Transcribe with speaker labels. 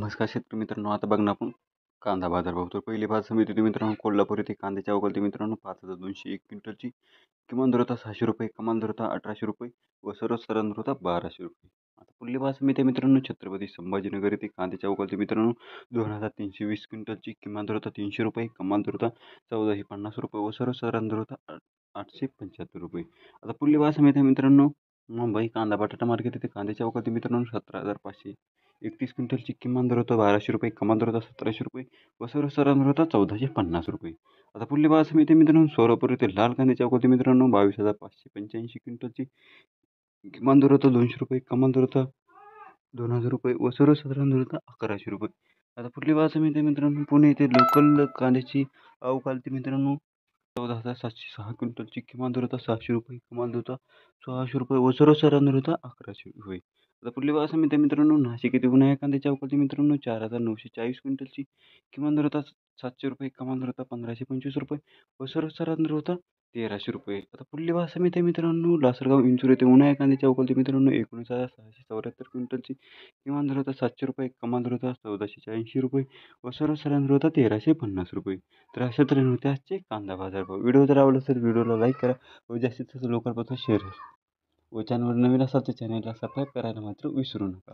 Speaker 1: नमस्कार शेतकरी मित्रांनो, आता बघा ना आपण कांदा बाजारभाव. तर पहिली बाजार समिती होती मित्रांनो कोल्हापूर येथे कांद्याची आवक होती मित्रांनो 5,201 क्विंटलची. किमान दर होता ₹600, कमाल दर होता ₹1,800 व सर्वसाधारण दर होता ₹1,200. आता पुढली बाजार समिती आहे मित्रांनो छत्रपती संभाजीनगर येथे कांद्याची आवक होती मित्रांनो 2,320 क्विंटलची. किमान दर होता ₹300, कमाल दर होता ₹1,450 व सर्वसाधारण दर होता ₹875. आता पुढली बाजार समिती आहे मित्रांनो मुंबई कांदा बटाटा मार्केट येथे कांद्याची आवक होती मित्रांनो 17,531 क्विंटलची. किमान दर होता ₹1,200, कमाल दर होता ₹1,700 व सर्वसाधारण दर होता ₹1,450. आता पुढली बाजार समिती मित्रांनो सोलापूर येथे लाल कांद्याची आवक होती मित्रांनो 22,585 क्विंटलची. किमान दर होता ₹200, कमाल दर होता ₹2,000 व सर्वसाधारण दर होता ₹1,100. आता पुढली बाजार समिती मित्रांनो पुणे येथे लोकल कांद्याची आवक आली मित्रांनो 14,706 क्विंटलची. किमान दर होता ₹600, कमाल दर होता ₹1,600 व सर्वसाधारण दर होता ₹1,100. आता पुढली बाजार समिती मित्रांनो नाशिक येथे उन्हाळी कांद्याची आवक होती मित्रांनो 4,940 क्विंटलची. किमान दर होता ₹700, कमाल दर होता ₹1,525 व सर्वसाधारण दर होता ₹1,300. आता पुढली बाजार समिती मित्रांनो लासलगाव विंचूर येथे उन्हाळी कांद्याची आवक होती मित्रांनो 19,674 क्विंटलची. किमान दर होता ₹700, कमाल दर होता ₹1,480 व सर्वसाधारण दर होता ₹1,350. तर अशा तऱ्हेने होते आजचे कांदा बाजारभाव. व्हिडिओ जर आवडला असेल व्हिडिओला लाईक करा व जास्तीत जास्त लोकांपर्यंत शेअर व चॅनलवर नवीन असाल तर चॅनलला सबस्क्राईब करायला मात्र विसरू नका.